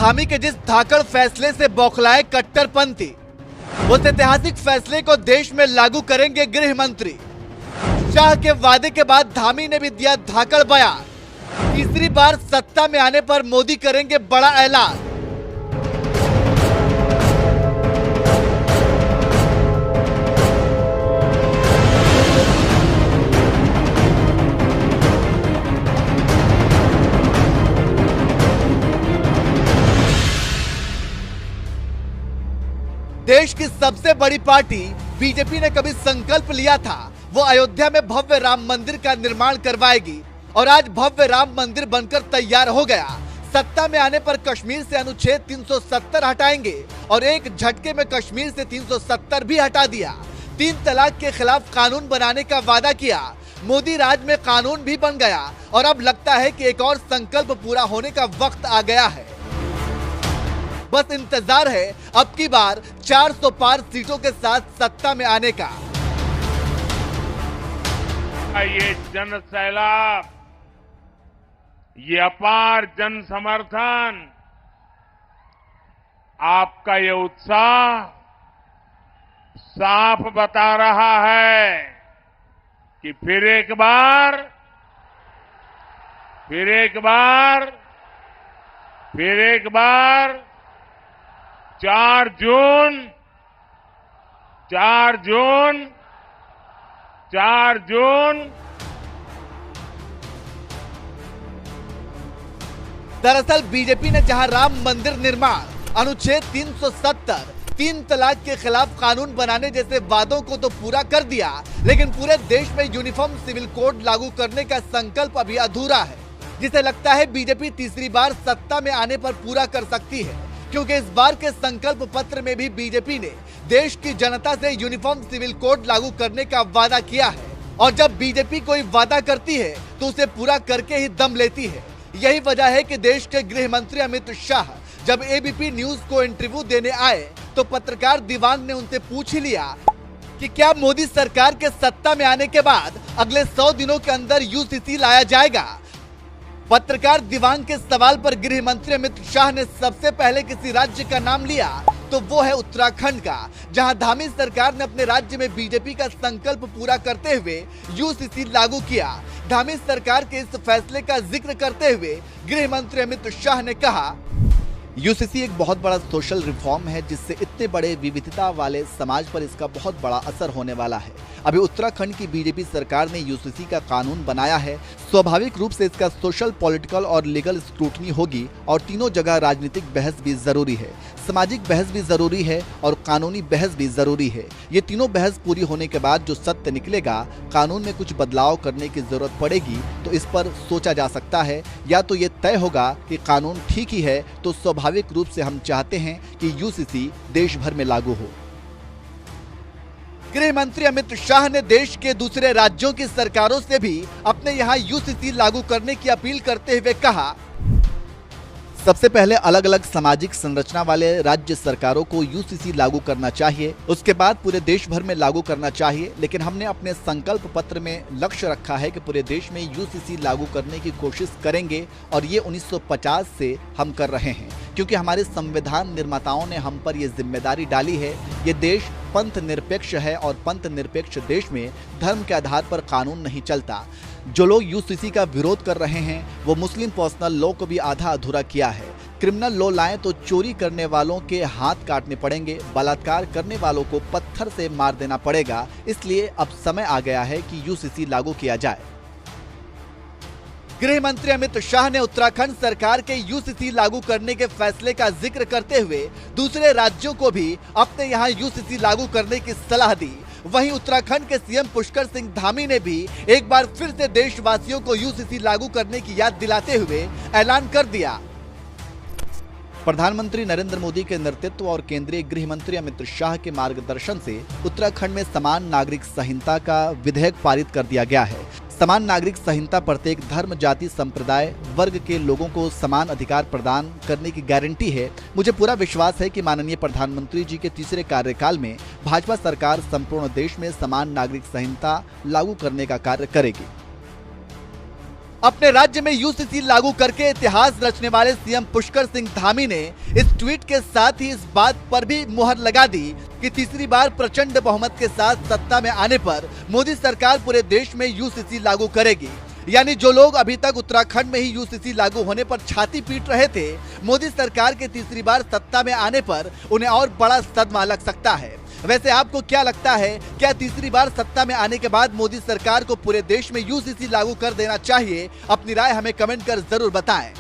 धामी के जिस धाकड़ फैसले से बौखलाए कट्टरपंथी, उस ऐतिहासिक फैसले को देश में लागू करेंगे गृह मंत्री। शाह के वादे के बाद धामी ने भी दिया धाकड़ बयान। तीसरी बार सत्ता में आने पर मोदी करेंगे बड़ा ऐलान। देश की सबसे बड़ी पार्टी बीजेपी ने कभी संकल्प लिया था वो अयोध्या में भव्य राम मंदिर का निर्माण करवाएगी, और आज भव्य राम मंदिर बनकर तैयार हो गया। सत्ता में आने पर कश्मीर से अनुच्छेद 370 हटाएंगे और एक झटके में कश्मीर से 370 भी हटा दिया। 3 तलाक के खिलाफ कानून बनाने का वादा किया। मोदी राज में कानून भी बन गया और अब लगता है कि एक और संकल्प पूरा होने का वक्त आ गया है। बस इंतजार है अब की बार 400 पार सीटों के साथ सत्ता में आने का। ये जन सैलाब, ये अपार जन समर्थन, आपका ये उत्साह साफ बता रहा है कि फिर एक बार 4 जून। दरअसल बीजेपी ने जहां राम मंदिर निर्माण, अनुच्छेद 370, 3 तलाक के खिलाफ कानून बनाने जैसे वादों को तो पूरा कर दिया, लेकिन पूरे देश में यूनिफॉर्म सिविल कोड लागू करने का संकल्प अभी अधूरा है, जिसे लगता है बीजेपी तीसरी बार सत्ता में आने पर पूरा कर सकती है, क्योंकि इस बार के संकल्प पत्र में भी बीजेपी ने देश की जनता से यूनिफॉर्म सिविल कोड लागू करने का वादा किया है। और जब बीजेपी कोई वादा करती है तो उसे पूरा करके ही दम लेती है। यही वजह है कि देश के गृह मंत्री अमित शाह जब एबीपी न्यूज को इंटरव्यू देने आए तो पत्रकार दीवान ने उनसे पूछ ही लिया कि क्या मोदी सरकार के सत्ता में आने के बाद अगले 100 दिनों के अंदर यूसीसी लाया जाएगा। पत्रकार दीवान के सवाल पर गृह मंत्री अमित शाह ने सबसे पहले किसी राज्य का नाम लिया तो वो है उत्तराखंड का, जहां धामी सरकार ने अपने राज्य में बीजेपी का संकल्प पूरा करते हुए यूसीसी लागू किया। धामी सरकार के इस फैसले का जिक्र करते हुए गृह मंत्री अमित शाह ने कहा, यूसीसी एक बहुत बड़ा सोशल रिफॉर्म है जिससे इतने बड़े विविधता वाले समाज पर इसका बहुत बड़ा असर होने वाला है। अभी उत्तराखंड की बीजेपी सरकार ने यूसीसी का कानून बनाया है। स्वाभाविक रूप से इसका सोशल, पॉलिटिकल और लीगल स्क्रूटनी होगी और तीनों जगह राजनीतिक बहस भी जरूरी है, सामाजिक बहस भी जरूरी है और कानूनी बहस भी जरूरी है। ये तीनों बहस पूरी होने के बाद जो सत्य निकलेगा, कानून में कुछ बदलाव करने की जरूरत पड़ेगी तो इस पर सोचा जा सकता है, या तो ये तय होगा कि कानून ठीक ही है तो स्वाभाविक रूप से हम चाहते हैं कि यूसीसी देश भर में लागू हो। गृह मंत्री अमित शाह ने देश के दूसरे राज्यों की सरकारों से भी अपने यहां यूसीसी लागू करने की अपील करते हुए कहा, सबसे पहले अलग अलग सामाजिक संरचना वाले राज्य सरकारों को यूसीसी लागू करना चाहिए, उसके बाद पूरे देश भर में लागू करना चाहिए। लेकिन हमने अपने संकल्प पत्र में लक्ष्य रखा है कि पूरे देश में यूसीसी लागू करने की कोशिश करेंगे और ये 1950 से हम कर रहे हैं, क्योंकि हमारे संविधान निर्माताओं ने हम पर यह जिम्मेदारी डाली है। ये देश पंथ निरपेक्ष है और पंथ निरपेक्ष देश में धर्म के आधार पर कानून नहीं चलता। जो लोग यूसीसी का विरोध कर रहे हैं वो मुस्लिम पर्सनल लॉ को भी आधा अधूरा किया है। क्रिमिनल लॉ लाएं तो चोरी करने वालों के हाथ काटने पड़ेंगे, बलात्कार करने वालों को पत्थर से मार देना पड़ेगा। इसलिए अब समय आ गया है कि यूसीसी लागू किया जाए। गृह मंत्री अमित शाह ने उत्तराखंड सरकार के यूसीसी लागू करने के फैसले का जिक्र करते हुए दूसरे राज्यों को भी अपने यहां यूसीसी लागू करने की सलाह दी। वहीं उत्तराखंड के सीएम पुष्कर सिंह धामी ने भी एक बार फिर से देशवासियों को यूसीसी लागू करने की याद दिलाते हुए ऐलान कर दिया। प्रधानमंत्री नरेंद्र मोदी के नेतृत्व और केंद्रीय गृह मंत्री अमित शाह के मार्गदर्शन से उत्तराखंड में समान नागरिक संहिता का विधेयक पारित कर दिया गया है। समान नागरिक संहिता प्रत्येक धर्म, जाति, संप्रदाय, वर्ग के लोगों को समान अधिकार प्रदान करने की गारंटी है। मुझे पूरा विश्वास है कि माननीय प्रधानमंत्री जी के तीसरे कार्यकाल में भाजपा सरकार संपूर्ण देश में समान नागरिक संहिता लागू करने का कार्य करेगी। अपने राज्य में यूसीसी लागू करके इतिहास रचने वाले सीएम पुष्कर सिंह धामी ने इस ट्वीट के साथ ही इस बात पर भी मुहर लगा दी कि तीसरी बार प्रचंड बहुमत के साथ सत्ता में आने पर मोदी सरकार पूरे देश में यूसीसी लागू करेगी। यानी जो लोग अभी तक उत्तराखंड में ही यूसीसी लागू होने पर छाती पीट रहे थे, मोदी सरकार के तीसरी बार सत्ता में आने पर उन्हें और बड़ा सदमा लग सकता है। वैसे आपको क्या लगता है, क्या तीसरी बार सत्ता में आने के बाद मोदी सरकार को पूरे देश में यूसीसी लागू कर देना चाहिए? अपनी राय हमें कमेंट कर जरूर बताएं।